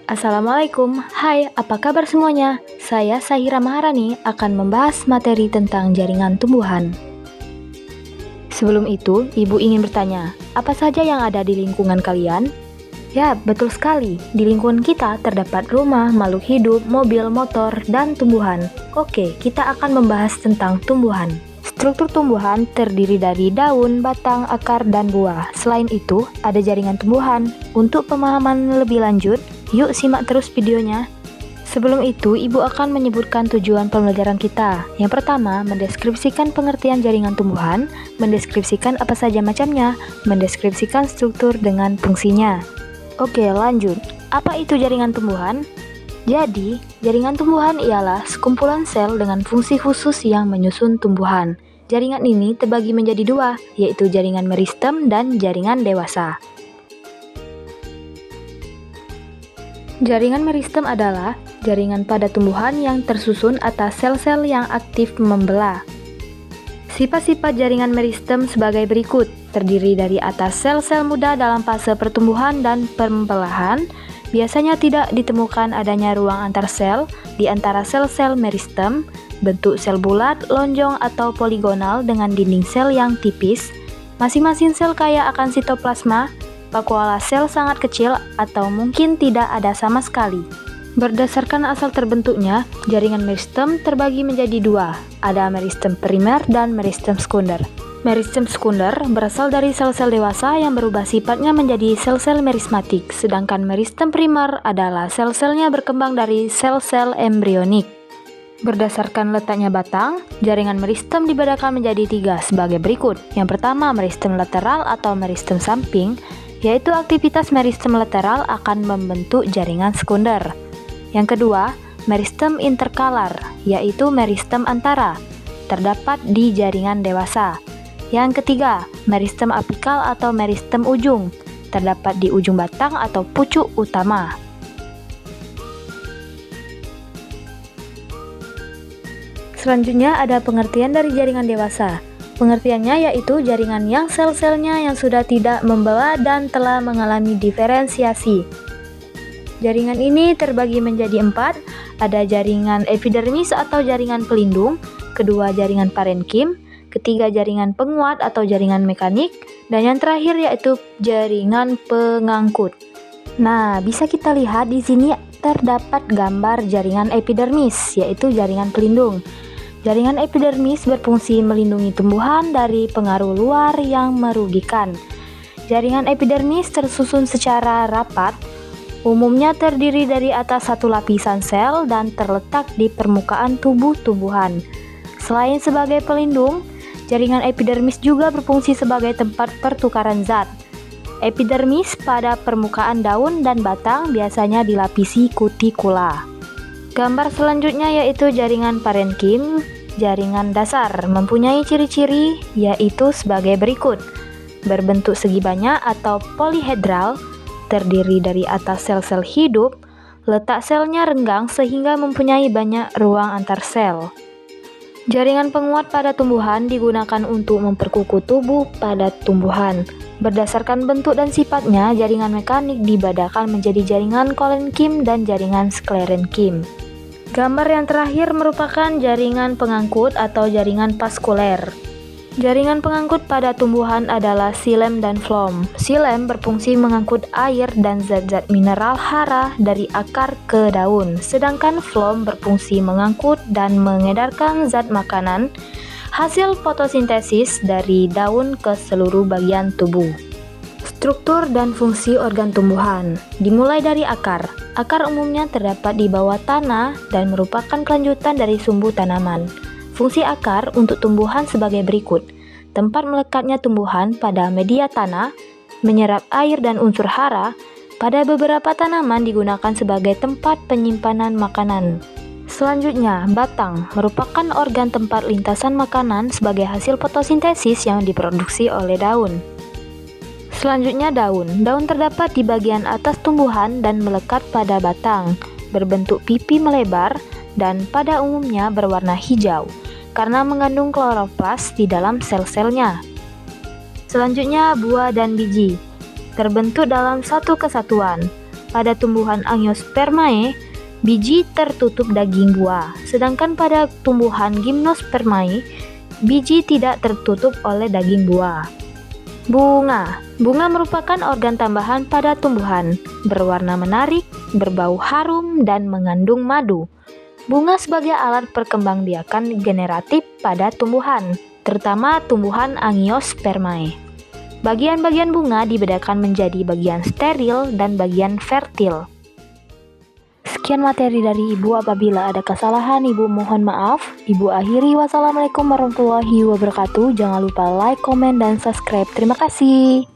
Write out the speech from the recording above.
Assalamualaikum, hai apa kabar semuanya? Saya Sahira Maharani akan membahas materi tentang jaringan tumbuhan. Sebelum itu, Ibu ingin bertanya, apa saja yang ada di lingkungan kalian? Ya, betul sekali, di lingkungan kita terdapat rumah, makhluk hidup, mobil, motor, dan tumbuhan. Oke, kita akan membahas tentang tumbuhan. Struktur tumbuhan terdiri dari daun, batang, akar, dan buah. Selain itu, ada jaringan tumbuhan. Untuk pemahaman lebih lanjut, yuk simak terus videonya. Sebelum itu, Ibu akan menyebutkan tujuan pembelajaran kita. Yang pertama, mendeskripsikan pengertian jaringan tumbuhan, mendeskripsikan apa saja macamnya, mendeskripsikan struktur dengan fungsinya. Oke, lanjut. Apa itu jaringan tumbuhan? Jadi, jaringan tumbuhan ialah sekumpulan sel dengan fungsi khusus yang menyusun tumbuhan. Jaringan ini terbagi menjadi dua, yaitu jaringan meristem dan jaringan dewasa. Jaringan meristem adalah jaringan pada tumbuhan yang tersusun atas sel-sel yang aktif membelah. Sifat-sifat jaringan meristem sebagai berikut, terdiri dari atas sel-sel muda dalam fase pertumbuhan dan pembelahan. Biasanya tidak ditemukan adanya ruang antar sel di antara sel-sel meristem, bentuk sel bulat, lonjong, atau poligonal dengan dinding sel yang tipis. Masing-masing sel kaya akan sitoplasma, vakuola sel sangat kecil, atau mungkin tidak ada sama sekali. Berdasarkan asal terbentuknya, jaringan meristem terbagi menjadi dua, ada meristem primer dan meristem sekunder. Meristem sekunder berasal dari sel-sel dewasa yang berubah sifatnya menjadi sel-sel merismatik, sedangkan meristem primer adalah sel-selnya berkembang dari sel-sel embrionik. Berdasarkan letaknya batang, jaringan meristem dibedakan menjadi tiga sebagai berikut. Yang pertama, meristem lateral atau meristem samping, yaitu aktivitas meristem lateral akan membentuk jaringan sekunder. Yang kedua, meristem interkalar, yaitu meristem antara, terdapat di jaringan dewasa. Yang ketiga, meristem apikal atau meristem ujung, terdapat di ujung batang atau pucuk utama. Selanjutnya ada pengertian dari jaringan dewasa. Pengertiannya yaitu jaringan yang sel-selnya yang sudah tidak membelah dan telah mengalami diferensiasi. Jaringan ini terbagi menjadi empat, ada jaringan epidermis atau jaringan pelindung, kedua jaringan parenkim, ketiga jaringan penguat atau jaringan mekanik, dan yang terakhir yaitu jaringan pengangkut. Nah, bisa kita lihat di sini terdapat gambar jaringan epidermis, yaitu jaringan pelindung. Jaringan epidermis berfungsi melindungi tumbuhan dari pengaruh luar yang merugikan. Jaringan epidermis tersusun secara rapat, umumnya terdiri dari atas satu lapisan sel dan terletak di permukaan tubuh tumbuhan. Selain sebagai pelindung, jaringan epidermis juga berfungsi sebagai tempat pertukaran zat. Epidermis pada permukaan daun dan batang biasanya dilapisi kutikula. Gambar selanjutnya yaitu jaringan parenkim. Jaringan dasar mempunyai ciri-ciri yaitu sebagai berikut. Berbentuk segi banyak atau polihedral, terdiri dari atas sel-sel hidup, letak selnya renggang sehingga mempunyai banyak ruang antar sel. Jaringan penguat pada tumbuhan digunakan untuk memperkukuh tubuh pada tumbuhan. Berdasarkan bentuk dan sifatnya, jaringan mekanik dibedakan menjadi jaringan kolenkim dan jaringan sklerenkim. Gambar yang terakhir merupakan jaringan pengangkut atau jaringan vaskuler. Jaringan pengangkut pada tumbuhan adalah xilem dan phloem. Xilem berfungsi mengangkut air dan zat-zat mineral hara dari akar ke daun, sedangkan phloem berfungsi mengangkut dan mengedarkan zat makanan hasil fotosintesis dari daun ke seluruh bagian tubuh. Struktur dan fungsi organ tumbuhan dimulai dari akar. Akar umumnya terdapat di bawah tanah dan merupakan kelanjutan dari sumbu tanaman. Fungsi akar untuk tumbuhan sebagai berikut. Tempat melekatnya tumbuhan pada media tanah, menyerap air dan unsur hara. Pada beberapa tanaman digunakan sebagai tempat penyimpanan makanan. Selanjutnya, batang merupakan organ tempat lintasan makanan sebagai hasil fotosintesis yang diproduksi oleh daun. Selanjutnya daun. Daun terdapat di bagian atas tumbuhan dan melekat pada batang, berbentuk pipi melebar dan pada umumnya berwarna hijau karena mengandung kloroplas di dalam sel-selnya. Selanjutnya buah dan biji. Terbentuk dalam satu kesatuan. Pada tumbuhan Angiospermae, biji tertutup daging buah, sedangkan pada tumbuhan Gymnospermae, biji tidak tertutup oleh daging buah. Bunga merupakan organ tambahan pada tumbuhan, berwarna menarik, berbau harum, dan mengandung madu. Bunga sebagai alat perkembangbiakan generatif pada tumbuhan, terutama tumbuhan Angiospermae. Bagian-bagian bunga dibedakan menjadi bagian steril dan bagian fertil. Sekian materi dari Ibu. Apabila ada kesalahan, Ibu mohon maaf. Ibu akhiri. Wassalamualaikum warahmatullahi wabarakatuh. Jangan lupa like, komen, dan subscribe. Terima kasih.